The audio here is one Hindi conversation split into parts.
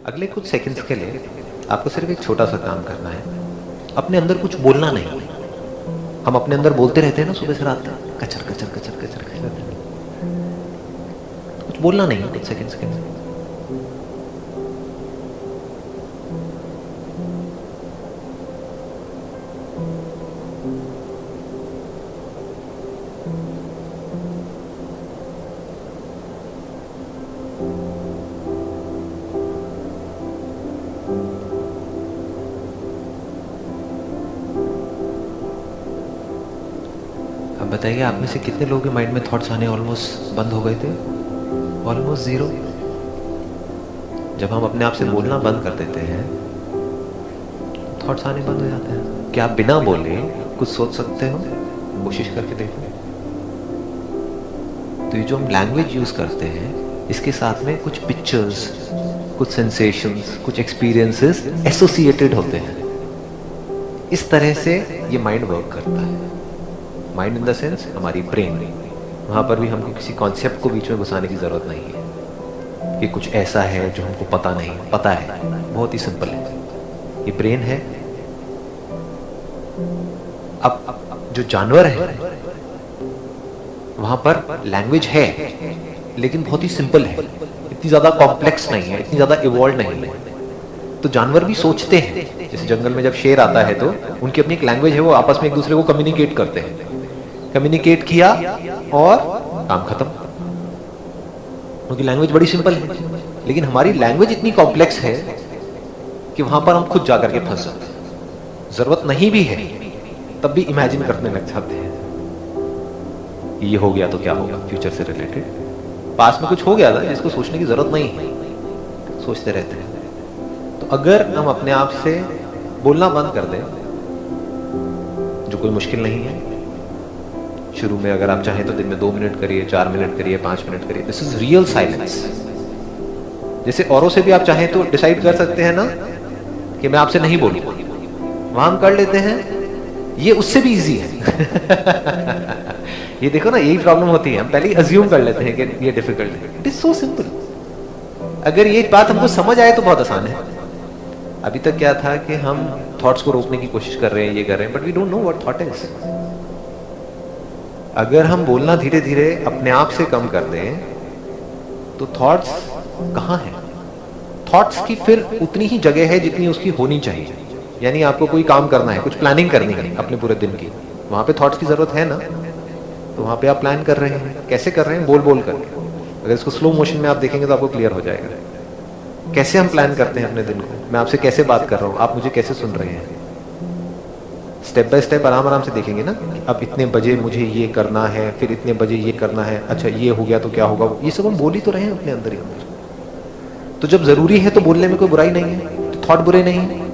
अगले कुछ सेकंड्स के लिए आपको सिर्फ एक छोटा सा काम करना है। अपने अंदर कुछ बोलना नहीं। हम अपने अंदर बोलते रहते हैं ना सुबह से रात तक, कचर कचर कचर कचर कचर। कुछ बोलना नहीं कुछ सेकंड्स के लिए। अब बताइए, आप में से कितने लोगों के माइंड में थॉट्स आने ऑलमोस्ट बंद हो गए थे? Almost zero. जब हम अपने आप से बोलना बंद कर देते हैं, थॉट्स आने बंद हो जाते हैं। क्या आप बिना बोले कुछ सोच सकते हो? कोशिश करके देखो। तो ये जो हम लैंग्वेज यूज करते हैं, इसके साथ में कुछ पिक्चर्स, कुछ सेंसेशंस, कुछ एक्सपीरियंसेस एसोसिएटेड होते हैं। इस तरह से ये माइंड वर्क करता है। माइंड इन द सेंस हमारी ब्रेन। वहां पर भी हमको किसी कॉन्सेप्ट को बीच में घुसाने की जरूरत नहीं है कि कुछ ऐसा है जो हमको पता नहीं। पता है, बहुत ही सिंपल है। ये ब्रेन है। अब जो जानवर है वहां पर लैंग्वेज है, लेकिन बहुत ही सिंपल है। इतनी ज्यादा कॉम्प्लेक्स नहीं है, इतनी ज्यादा इवॉल्व नहीं है। तो जानवर भी सोचते हैं। जैसे जंगल में जब शेर आता है तो उनकी अपनी एक लैंग्वेज है, वो आपस में एक दूसरे को कम्युनिकेट करते हैं। कम्युनिकेट किया और काम खत्म। उनकी लैंग्वेज बड़ी सिंपल है, लेकिन हमारी लैंग्वेज इतनी कॉम्प्लेक्स है कि वहां पर हम खुद जाकर के फंस जाते हैं। जरूरत नहीं भी है तब भी इमेजिन करने लग जाते हैं। ये हो गया तो क्या होगा, फ्यूचर से रिलेटेड। पास में कुछ हो गया था जिसको सोचने की जरूरत नहीं है, सोचते रहते हैं। तो अगर हम अपने आप से बोलना बंद कर दें, जो कोई मुश्किल नहीं है। शुरू में अगर आप चाहें तो दिन में 2 मिनट करिए, 4 मिनट करिए, 5 मिनट करिए। This is real silence. जैसे औरों से भी आप चाहें तो डिसाइड कर सकते हैं ना कि मैं आपसे नहीं बोलूं, वहां हम कर लेते हैं। ये उससे भी इजी है। ये देखो ना, यही प्रॉब्लम होती है। हम पहले ही अज्यूम कर लेते हैं कि ये डिफिकल्ट है। It is so simple. अगर ये बात हमको समझ आए तो बहुत आसान है। अभी तक क्या था कि हम थॉट्स को रोकने की कोशिश कर रहे हैं, ये कर रहे हैं, but we don't know what thought is. अगर हम बोलना धीरे धीरे अपने आप से कम कर दें तो थॉट्स कहाँ हैं? थॉट्स की फिर उतनी ही जगह है जितनी उसकी होनी चाहिए। यानी आपको कोई काम करना है, कुछ प्लानिंग करनी है अपने पूरे दिन की, वहां पे थॉट्स की जरूरत है ना। तो वहां पे आप प्लान कर रहे हैं। कैसे कर रहे हैं? बोल बोल कर। अगर इसको स्लो मोशन में आप देखेंगे तो आपको क्लियर हो जाएगा कैसे हम प्लान करते हैं अपने दिन को। मैं आपसे कैसे बात कर रहा हूँ, आप मुझे कैसे सुन रहे हैं। स्टेप बाय स्टेप आराम आराम से देखेंगे ना। अब इतने बजे मुझे ये करना है, फिर इतने बजे ये करना है, अच्छा ये हो गया तो क्या होगा। ये सब हम बोल ही तो रहे हैं अपने अंदर ही अंदर। तो जब जरूरी है तो बोलने में कोई बुराई नहीं है, तो थॉट बुरे नहीं है।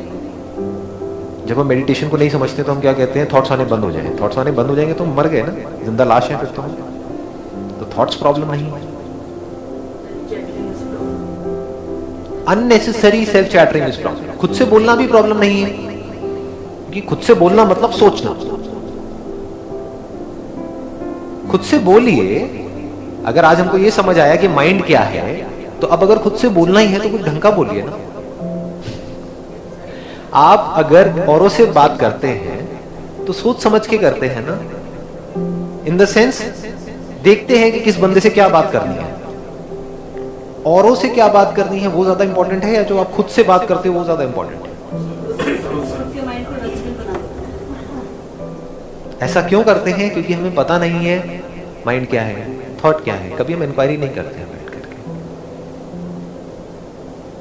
जब हम मेडिटेशन को नहीं समझते तो हम क्या कहते हैं? थॉट्स आने बंद हो जाए। थॉट्स आने बंद हो जाएंगे तो हम मर गए ना, जिंदा लाश है फिर तो हम। तो थॉट्स प्रॉब्लम नहीं है। Unnecessary self chattering is problem. खुद से बोलना भी प्रॉब्लम नहीं है, क्योंकि खुद से बोलना मतलब सोचना। खुद से बोलिए। अगर आज हमको ये समझ आया कि माइंड क्या है, तो अब अगर खुद से बोलना ही है तो कुछ ढंग का बोलिए ना। आप अगर औरों से बात करते हैं तो सोच समझ के करते हैं ना। इन द सेंस देखते हैं कि किस बंदे से क्या बात करनी है। औरों से क्या बात करनी है वो ज्यादा इंपॉर्टेंट है, या जो आप खुद से बात करते हो वो ज्यादा इंपॉर्टेंट है? ऐसा क्यों करते हैं? क्योंकि हमें पता नहीं है माइंड क्या है, थॉट क्या है। कभी हम इंक्वायरी नहीं करते हैं बैठ करके।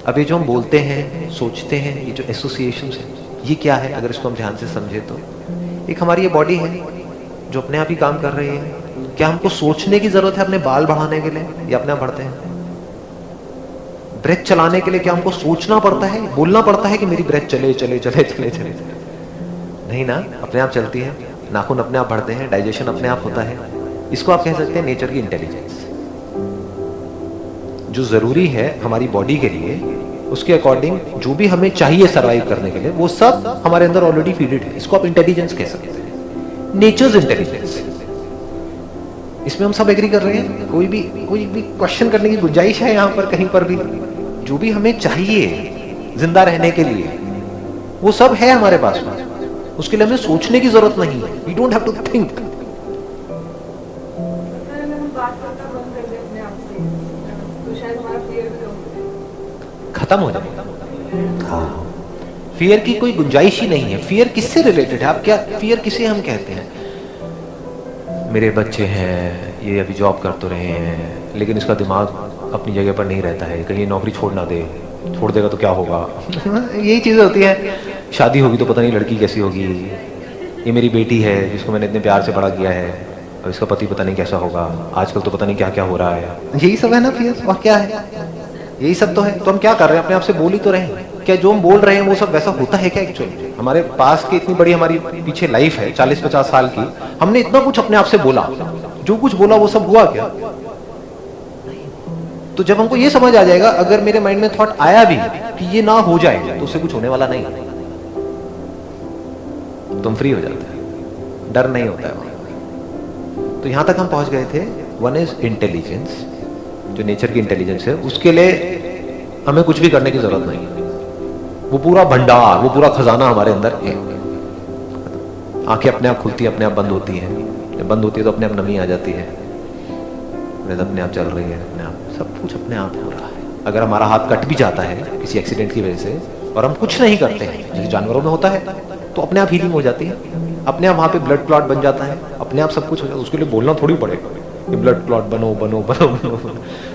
अब ये जो हम बोलते हैं, सोचते हैं, ये जो एसोसिएशंस है, ये क्या है? अगर इसको हम ध्यान से समझे तो एक हमारी ये बॉडी है जो अपने आप ही काम कर रही है। क्या हमको सोचने की जरूरत है अपने बाल बढ़ाने के लिए, या अपने आप बढ़ते हैं? ब्रेथ चलाने के लिए क्या हमको सोचना पड़ता है, बोलना पड़ता है कि मेरी ब्रेथ चले चले चले चले चले? नहीं ना, अपने आप चलती है। नाखून अपने आप बढ़ते हैं, डाइजेशन अपने आप होता है। इसको आप कह सकते हैं नेचर की इंटेलिजेंस। जो जरूरी है हमारी बॉडी के लिए, उसके अकॉर्डिंग जो भी हमें चाहिए सरवाइव करने के लिए, वो सब हमारे अंदर ऑलरेडी फीडेड है। इसको आप इंटेलिजेंस कह सकते हैं, नेचर्स इंटेलिजेंस। इसमें हम सब एग्री कर रहे हैं। कोई भी क्वेश्चन करने की गुंजाइश है यहाँ पर कहीं पर भी? जो भी हमें चाहिए जिंदा रहने के लिए वो सब है हमारे पास में। उसके लिए हमें सोचने की जरूरत नहीं है। We don't have to think. खत्म हो जाए। हाँ, फियर की कोई गुंजाइश ही नहीं है। फियर किससे रिलेटेड है? आप क्या फियर किसे हम कहते हैं? मेरे बच्चे हैं, ये अभी जॉब कर तो रहे हैं, लेकिन इसका दिमाग अपनी जगह पर नहीं रहता है, कहीं नौकरी छोड़ ना दे, छोड़ देगा तो क्या होगा। यही चीजें होती है। शादी होगी तो पता नहीं लड़की कैसी होगी, ये मेरी बेटी है जिसको मैंने इतने प्यार से बड़ा किया है, और इसका पति पता नहीं कैसा होगा, आजकल तो पता नहीं क्या क्या हो रहा है। यही सब है ना फियर, और क्या है? यही सब तो है। तो हम क्या कर रहे हैं? अपने आप से बोल ही तो रहे हैं। क्या जो हम बोल रहे हैं वो सब वैसा होता है क्या एक्चुअली? हमारे पास की इतनी बड़ी हमारी पीछे लाइफ है 40-50 साल की, हमने इतना कुछ अपने आप से बोला, जो कुछ बोला वो सब हुआ क्या? तो जब हमको ये समझ आ जाएगा, अगर मेरे माइंड में थॉट आया भी कि ये ना हो जाए तो उससे कुछ होने वाला नहीं, तुम फ्री हो जाते हैं, डर नहीं होता है वहां। तो यहां तक हम पहुंच गए थे। वन इज इंटेलिजेंस, जो नेचर की इंटेलिजेंस है, उसके लिए हमें कुछ भी करने की जरूरत नहीं है। वो पूरा भंडार, वो पूरा खजाना हमारे अंदर है। आंखें अपने आप खुलती है, अपने आप बंद होती है, जब बंद होती है तो अपने आप नमी आ जाती है, अपने आप चल रही है, अपने आप सब कुछ अपने आप हो रहा है। अगर हमारा हाथ कट भी जाता है किसी एक्सीडेंट की वजह से और हम कुछ नहीं करते हैं, जैसे जानवरों में होता है, तो अपने आप हीलिंग हो जाती है, अपने आप वहां पे ब्लड क्लॉट बन जाता है, अपने आप सब कुछ हो जाता है। उसके लिए बोलना थोड़ी पड़ेगा कि ब्लड क्लॉट बनो बनो बनो बनो।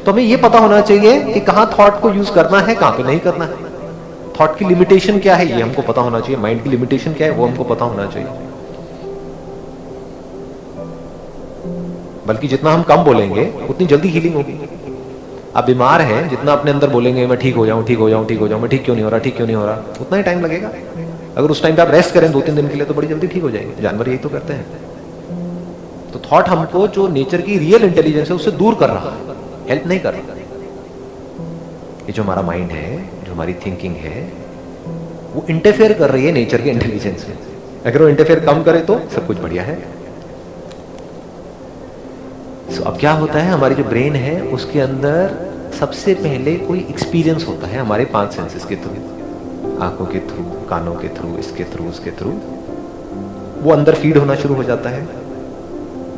तो हमें ये पता होना चाहिए कि कहाँ थॉट को यूज करना है, कहाँ पे नहीं करना है। थॉट की लिमिटेशन क्या है ये हमको पता होना चाहिए, माइंड की लिमिटेशन क्या है वो हमको पता होना चाहिए। बल्कि जितना हम कम बोलेंगे उतनी जल्दी हीलिंग होगी। आप बीमार हैं, जितना अपने अंदर बोलेंगे मैं ठीक हो जाऊं, ठीक हो जाऊं, ठीक हो जाऊं, मैं ठीक क्यों नहीं हो रहा, ठीक क्यों नहीं हो रहा, उतना ही टाइम लगेगा। अगर उस टाइम पे आप रेस्ट करें 2-3 दिन के लिए तो बड़ी जल्दी ठीक हो जाएंगे। जानवर यही तो करते हैं। तो थॉट हमको जो नेचर की रियल इंटेलिजेंस है उससे दूर कर रहा है, हेल्प नहीं कर रहा। ये जो हमारा माइंड है, जो हमारी थिंकिंग है, वो इंटरफेयर कर रही है नेचर के इंटेलिजेंस में। अगर वो इंटरफेयर कम करे तो सब कुछ बढ़िया है। अब क्या होता है, हमारी जो ब्रेन है उसके अंदर सबसे पहले कोई एक्सपीरियंस होता है हमारे 5 सेंसेस के थ्रू, आंखों के थ्रू, कानों के थ्रू, इसके थ्रू, उसके थ्रू, वो अंदर फीड होना शुरू हो जाता है।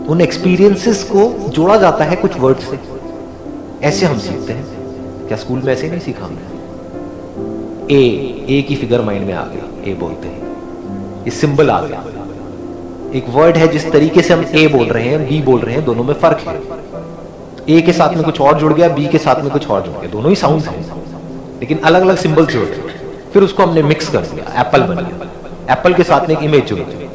उन एक्सपीरियंसेस को जोड़ा जाता है कुछ वर्ड से। ऐसे हम सीखते हैं। क्या स्कूल में ऐसे नहीं सीखा हमने? ए की फिगर माइंड में आ गई, ए बोलते हैं, ये सिंबल आ गया। एक वर्ड है, जिस तरीके से हम ए बोल रहे हैं, बी बोल रहे हैं, दोनों में फर्क है। ए के साथ में कुछ और जुड़ गया, बी के साथ में कुछ और जुड़ गया, दोनों ही साउंड हैं लेकिन अलग अलग सिंबल जुड़ गए। फिर उसको हमने मिक्स कर दिया, एप्पल बन गया। एप्पल के साथ में एक इमेज जुड़ गई।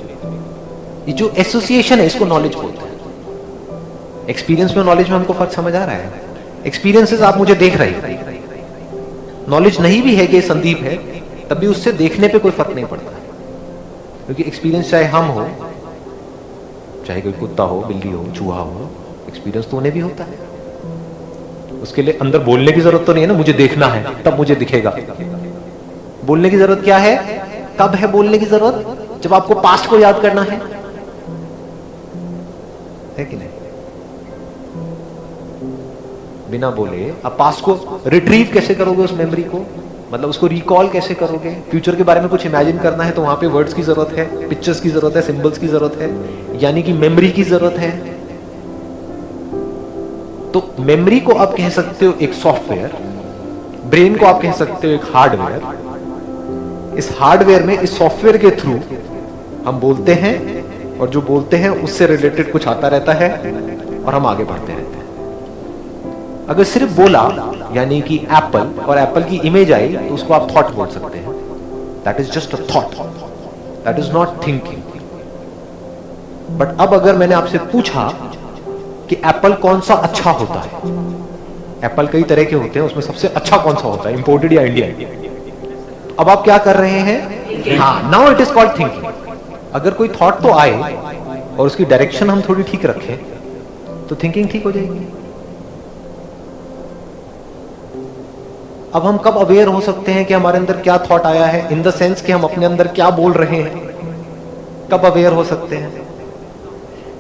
ये जो एसोसिएशन है इसको नॉलेज बोलते हैं। एक्सपीरियंस में नॉलेज में हमको फर्क समझ आ रहा है। एक्सपीरियंसेस आप मुझे देख रहे हैं, नॉलेज नहीं भी है कि संदीप है, तब भी उससे देखने पे कोई फर्क नहीं पड़ता, क्योंकि एक्सपीरियंस चाहे हम हो, चाहे कोई कुत्ता हो, बिल्ली हो, चूहा हो, एक्सपीरियंस तो उन्हें भी होता है। उसके लिए अंदर बोलने की जरूरत तो नहीं है ना, मुझे देखना है तब मुझे दिखेगा। बोलने की जरूरत क्या है? कब है बोलने की जरूरत? जब आपको पास्ट को याद करना है कि नहीं? बिना बोले आप पास्ट को रिट्रीव कैसे करोगे? उस मेमोरी को, मतलब उसको रिकॉल कैसे करोगे? फ्यूचर के बारे में कुछ इमेजिन करना है तो वहां पे वर्ड्स की जरूरत है, पिक्चर्स की जरूरत है, सिंबल्स की जरूरत है, यानी कि मेमोरी की जरूरत है। तो मेमोरी को आप कह सकते हो एक सॉफ्टवेयर, ब्रेन को आप कह सकते हो एक हार्डवेयर। इस हार्डवेयर में, इस सॉफ्टवेयर के थ्रू हम बोलते हैं, और जो बोलते हैं उससे रिलेटेड कुछ आता रहता है और हम आगे बढ़ते रहते हैं। अगर सिर्फ बोला, यानी कि एप्पल, और एप्पल की इमेज आई, तो उसको आप थॉट बोल सकते हैं। That is just a thought, that is not thinking. But अब अगर मैंने आपसे पूछा कि एप्पल कौन सा अच्छा होता है, एप्पल कई तरह के होते हैं, उसमें सबसे अच्छा कौन सा होता है, इंपोर्टेड या इंडियन? अब आप क्या कर रहे हैं? हाँ, now it is called thinking. अगर कोई थॉट तो आए और उसकी डायरेक्शन हम थोड़ी ठीक रखें तो थिंकिंग ठीक हो जाएगी। अब हम कब अवेयर हो सकते हैं कि हमारे अंदर क्या थॉट आया है, इन द सेंस कि हम अपने अंदर क्या बोल रहे हैं? कब अवेयर हो सकते हैं?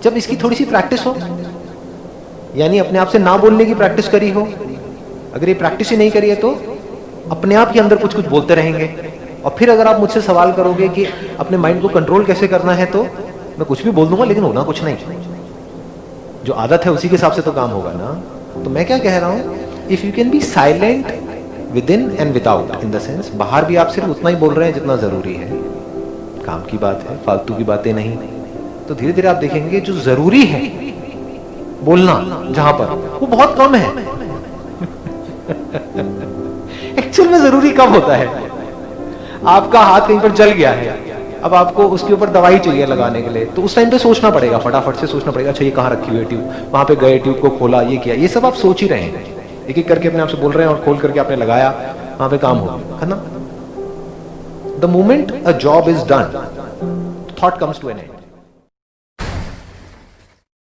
जब इसकी थोड़ी सी प्रैक्टिस हो, यानी अपने आप से ना बोलने की प्रैक्टिस करी हो। अगर ये प्रैक्टिस ही नहीं करी है तो अपने आप ही अंदर कुछ कुछ बोलते रहेंगे। और फिर अगर आप मुझसे सवाल करोगे कि अपने माइंड को कंट्रोल कैसे करना है, तो मैं कुछ भी बोल दूंगा लेकिन होना कुछ नहीं। जो आदत है उसी के हिसाब से तो काम होगा ना। तो मैं क्या कह रहा हूं, if you can be silent with in and without, in the sense बाहर भी आप सिर्फ उतना ही बोल रहे हैं जितना जरूरी है, काम की बात है, फालतू की बातें नहीं, तो धीरे धीरे आप देखेंगे जो जरूरी है बोलना जहां पर, वो बहुत कम है। एक्चुअल में जरूरी कब होता है, आपका हाथ कहीं पर जल गया है, अब आपको उसके ऊपर दवाई चाहिए लगाने के लिए, तो उस टाइम पे सोचना पड़ेगा, फटाफट से सोचना पड़ेगा, अच्छा ये कहाँ रखी हुई है ट्यूब, वहां पे गए, ट्यूब को खोला, ये किया, ये सब आप सोच ही रहे हैं, एक एक करके अपने आप से बोल रहे हैं, और खोल करके आपने लगाया, वहां पे काम हो गया, है ना। The moment a job is done, thought comes to an and.